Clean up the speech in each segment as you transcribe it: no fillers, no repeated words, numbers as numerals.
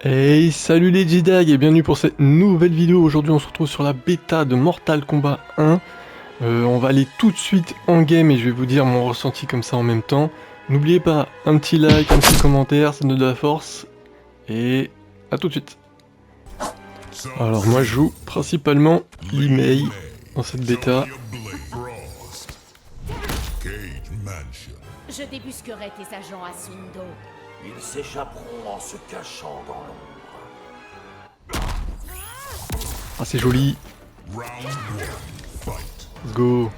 Hey, salut les J-Dag et bienvenue pour cette nouvelle vidéo. Aujourd'hui on se retrouve sur la bêta de Mortal Kombat 1. On va aller tout de suite en game et je vais vous dire mon ressenti comme ça en même temps. N'oubliez pas, un petit like, un petit commentaire, ça nous donne de la force. Et à tout de suite. Alors moi je joue principalement Li-Mei dans cette bêta. Je débusquerai tes agents à Sundo. Ils s'échapperont en se cachant dans l'ombre. Ah c'est joli. Let's go.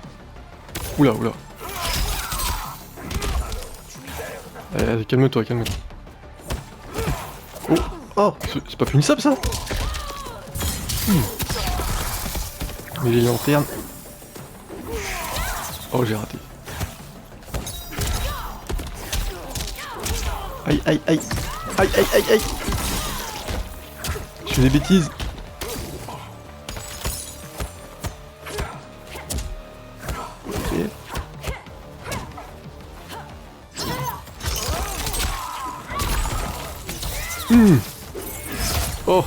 Oula oula. Allez, calme-toi, calme-toi. Oh, oh, c'est pas punissable ça. Mais les lanternes. Oh j'ai raté. Aïe aïe aïe. Aïe aïe aïe aïe. Je fais des bêtises. Ok. Oh.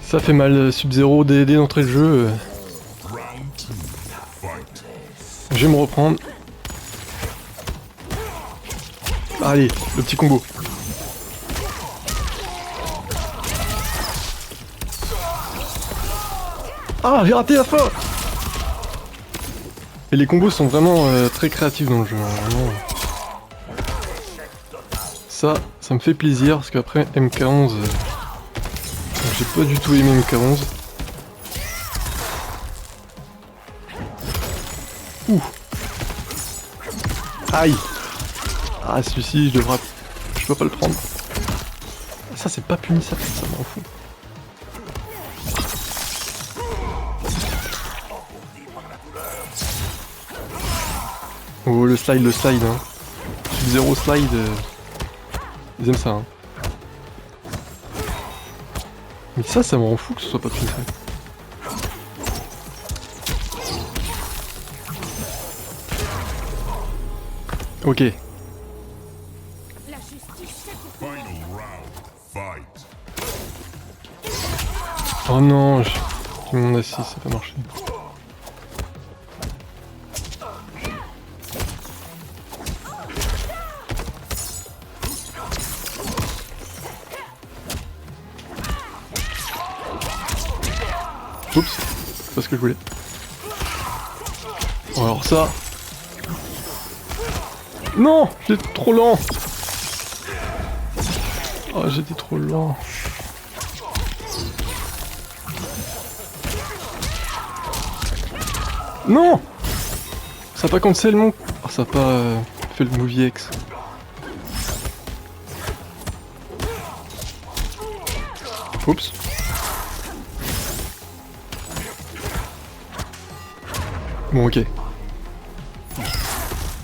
Ça fait mal, Sub-Zero dès l'entrée de jeu. Je vais me reprendre. Allez, le petit combo. Ah, j'ai raté la fin. Et les combos sont vraiment très créatifs dans le jeu. Vraiment. Ça me fait plaisir parce qu'après MK11, j'ai pas du tout aimé MK11. Ouh. Aïe. Ah celui-ci je peux pas le prendre. Ça c'est pas punissable, ça m'en fout. Oh le slide hein. Sub-Zero slide, ils aiment ça hein. Mais ça m'en fout que ce soit pas punissable. Ok. Oh non, j'ai mon assist, ça n'a pas marché. Oups, c'est pas ce que je voulais. Bon, alors ça... Non, j'étais trop lent. Oh, j'étais trop lent. Non! Ça a pas cancel mon... Oh, ça a pas fait le movie X. Oups. Bon ok.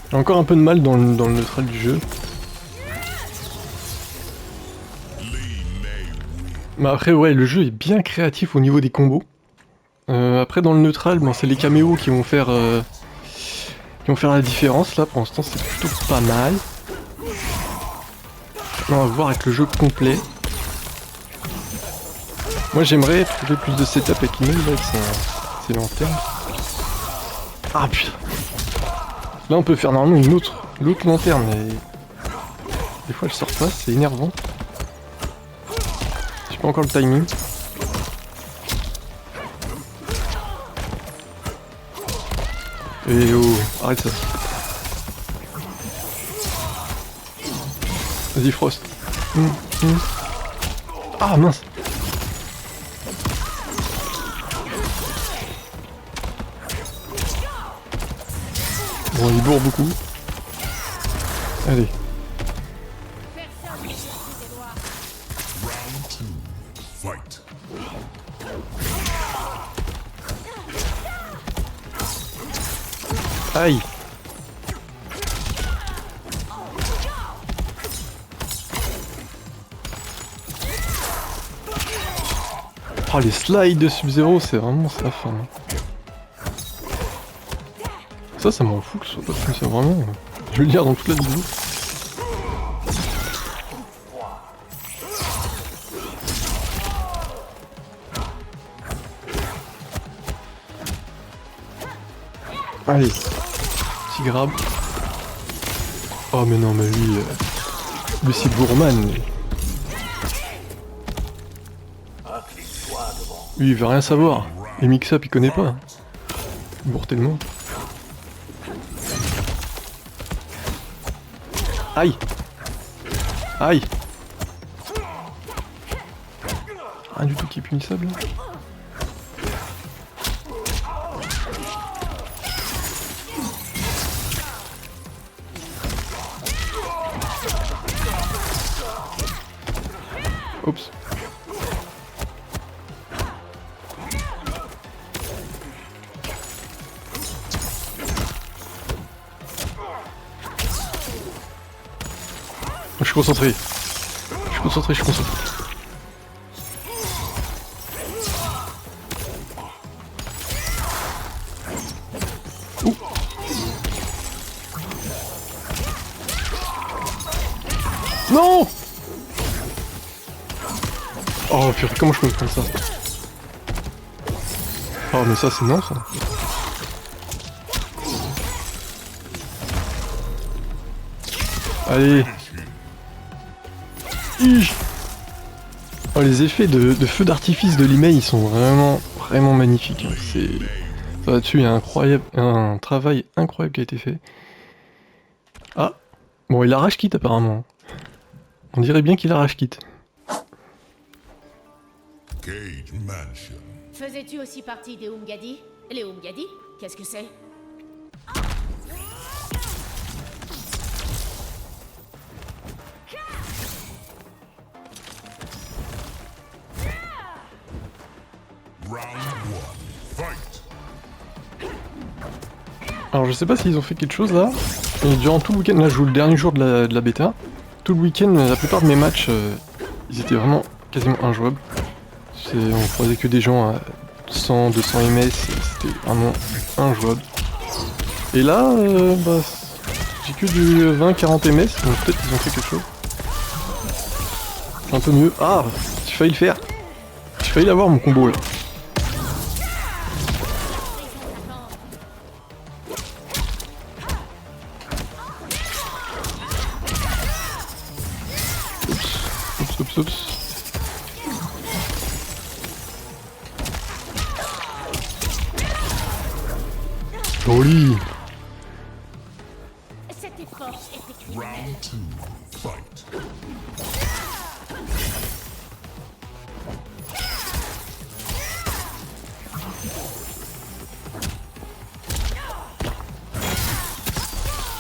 J'ai encore un peu de mal dans le neutral du jeu. Mais après ouais, le jeu est bien créatif au niveau des combos. Après dans le neutral, bon, c'est les caméos qui vont faire la différence là, pour l'instant c'est plutôt pas mal. On va voir avec le jeu complet. Moi j'aimerais trouver plus de setup avec Inoue là, avec ses lanternes. Ah putain. Là on peut faire normalement l'autre lanterne, mais des fois elle sort pas, c'est énervant. J'ai pas encore le timing. Et oh, arrête ça. Vas-y Frost. Ah mince. Bon, il bourre beaucoup. Allez. Aïe. Oh les slides de Sub-Zero, c'est vraiment sa fin. Ça m'en fout que ce soit pas plus, c'est vraiment... Je vais le dire dans toute la vidéo. Allez, petit grab. Oh mais non mais lui c'est gourmand. Lui il veut rien savoir. Les mix-up il connaît pas. Il bourre tellement. Aïe. Aïe. Rien du tout qui est punissable là. Oups. Je suis concentré. Je suis concentré, je suis concentré. Ouh. Non! Oh purée, comment je peux me prendre ça? Oh mais ça c'est non ça. Allez. Oh, les effets de feu d'artifice de l'email ils sont vraiment magnifiques. Hein. Ça là-dessus il y a un travail incroyable qui a été fait. Ah. Bon il a rage quitte apparemment. On dirait bien qu'il a rage quitte. Faisais-tu aussi partie des Umgadi? Les Umgadi? Qu'est-ce que c'est? Alors je sais pas s'ils ont fait quelque chose là, et durant tout le week-end, là je joue le dernier jour de la bêta, tout le week-end la plupart de mes matchs, ils étaient vraiment quasiment injouables. On croisait que des gens à 100, 200 ms, c'était vraiment injouable. Et là, bah, j'ai que du 20-40 ms, donc peut-être qu'ils ont fait quelque chose. C'est un peu mieux. Ah, j'ai failli le faire. J'ai failli l'avoir mon combo là. Oups. Joli. Cette époque était criminelle.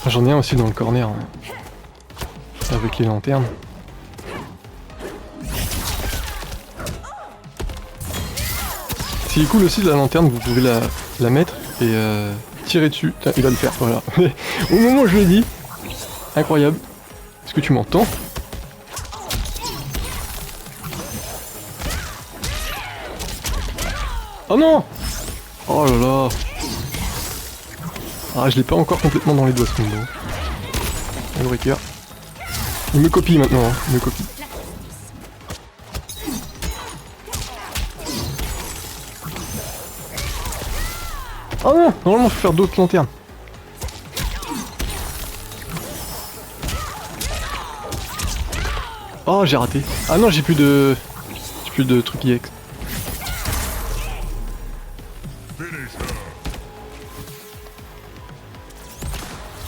J'en ai un aussi dans le corner, hein. Avec les lanternes. Ce qui est cool aussi de la lanterne, vous pouvez la mettre et tirer dessus. Tiens, il va le faire, voilà. Au moment où je l'ai dit, incroyable. Est-ce que tu m'entends? Oh non! Oh là là! Ah, je l'ai pas encore complètement dans les doigts ce combo. Le breaker. Il me copie maintenant, hein. Il me copie. Oh non! Normalement, faut faire d'autres lanternes. Oh, j'ai raté. Ah non, j'ai plus de trucs EX.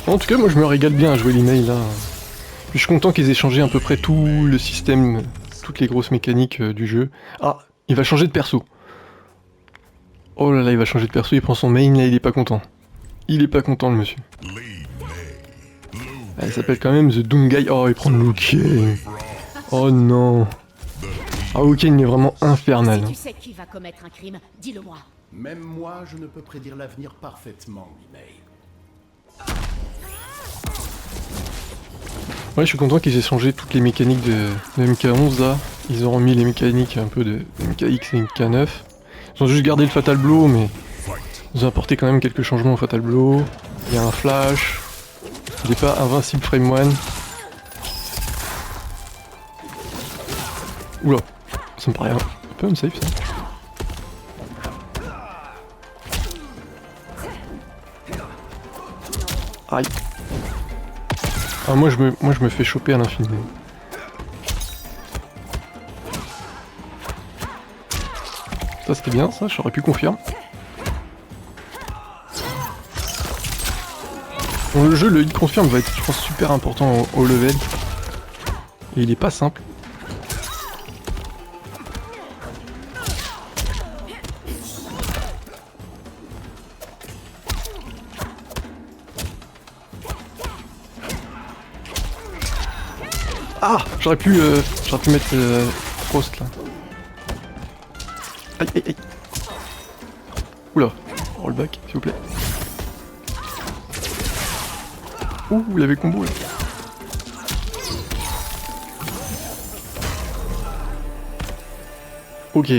En tout cas, moi je me régale bien à jouer l'email là. Je suis content qu'ils aient changé à peu près tout le système, toutes les grosses mécaniques du jeu. Ah, il va changer de perso. Oh là là, il va changer de perso, il prend son main là, il est pas content. Il est pas content le monsieur. Ah, il s'appelle quand même The Doom Guy. Oh, il prend Liu Kang. Oh non. Ah, Liu Kang il est vraiment infernal. Si tu sais qui va commettre un crime, dis-le-moi. Même moi, je ne peux prédire l'avenir parfaitement, Email. Ouais, je suis content qu'ils aient changé toutes les mécaniques de MK11 là. Ils ont remis les mécaniques un peu de MKX et MK9. Ils ont juste gardé le Fatal Blow, mais ils ont apporté quand même quelques changements au Fatal Blow. Il y a un flash. Il n'est pas invincible frame 1. Oula, ça me paraît un peu unsafe ça. Aïe. Ah, moi je me fais choper à l'infini. Ça c'était bien, ça, j'aurais pu confirmer. Dans le jeu, le hit confirm va être, je pense, super important au level. Et il est pas simple. Ah, j'aurais pu mettre Frost là. Aïe aïe aïe. Oula, rollback s'il vous plaît. Ouh, il avait le combo là. Ok.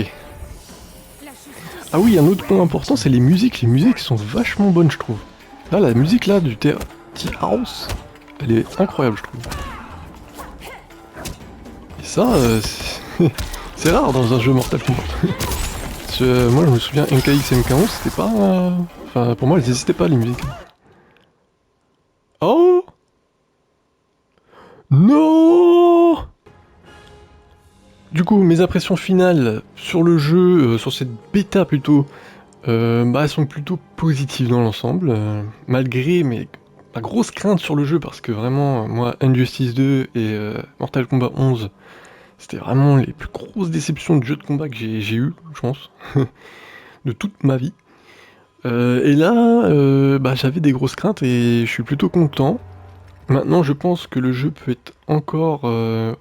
Ah oui, un autre point important, c'est les musiques. Les musiques sont vachement bonnes, je trouve. Là, la musique là du T-House, elle est incroyable, je trouve. Et ça, c'est rare dans un jeu Mortal Kombat. Moi, je me souviens, MKX et MK11, c'était pas... Enfin, pour moi, elles n'existaient pas, les musiques. Oh non. Du coup, mes impressions finales sur le jeu, sur cette bêta plutôt, elles sont plutôt positives dans l'ensemble, malgré ma grosse crainte sur le jeu, parce que vraiment, moi, Injustice 2 et Mortal Kombat 11, c'était vraiment les plus grosses déceptions de jeu de combat que j'ai eu, je pense, de toute ma vie. Et là, j'avais des grosses craintes et je suis plutôt content. Maintenant, je pense que le jeu peut être encore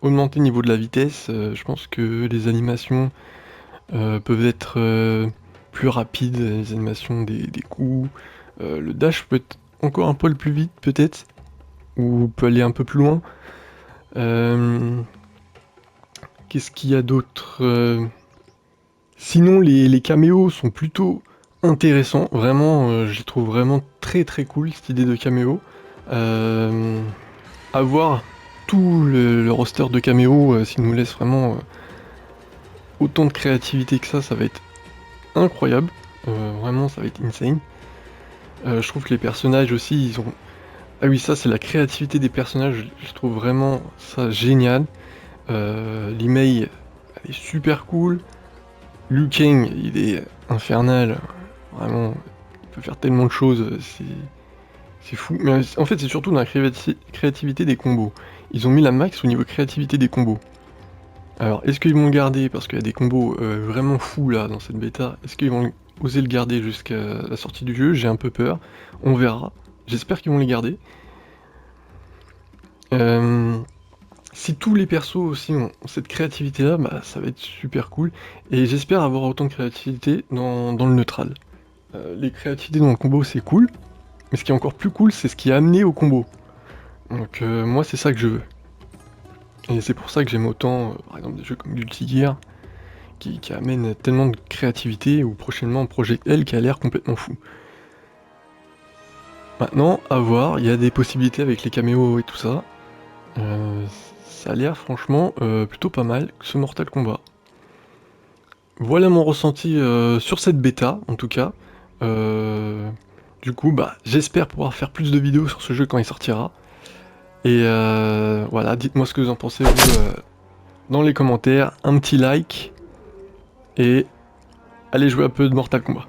augmenté au niveau de la vitesse. Je pense que les animations peuvent être plus rapides, les animations des coups. Le dash peut être encore un poil plus vite, peut-être, ou peut aller un peu plus loin. Qu'est-ce qu'il y a d'autre Sinon, les caméos sont plutôt intéressants. Vraiment, je les trouve vraiment très très cool, cette idée de caméo. Avoir tout le roster de caméos, s'il nous laisse vraiment autant de créativité que ça va être incroyable. Vraiment, ça va être insane. Je trouve que les personnages aussi, ils ont... Ah oui, ça, c'est la créativité des personnages. Je trouve vraiment ça génial. L'email, elle est super cool. Liu Kang, il est infernal. Vraiment, il peut faire tellement de choses. C'est fou. Mais en fait, c'est surtout dans la créativité des combos. Ils ont mis la max au niveau créativité des combos. Alors, est-ce qu'ils vont le garder parce qu'il y a des combos vraiment fous là dans cette bêta? Est-ce qu'ils vont oser le garder jusqu'à la sortie du jeu? J'ai un peu peur. On verra. J'espère qu'ils vont les garder. Si tous les persos aussi ont cette créativité là, ça va être super cool. Et j'espère avoir autant de créativité dans le neutral. Les créativités dans le combo c'est cool. Mais ce qui est encore plus cool, c'est ce qui est amené au combo. Donc moi, c'est ça que je veux. Et c'est pour ça que j'aime autant, par exemple, des jeux comme Guilty Gear, qui amènent tellement de créativité, ou prochainement Project L qui a l'air complètement fou. Maintenant, à voir, il y a des possibilités avec les caméos et tout ça. Ça a l'air franchement plutôt pas mal, ce Mortal Kombat. Voilà mon ressenti sur cette bêta, en tout cas. Du coup, j'espère pouvoir faire plus de vidéos sur ce jeu quand il sortira. Et voilà, dites-moi ce que vous en pensez, vous, dans les commentaires. Un petit like. Et allez jouer un peu de Mortal Kombat.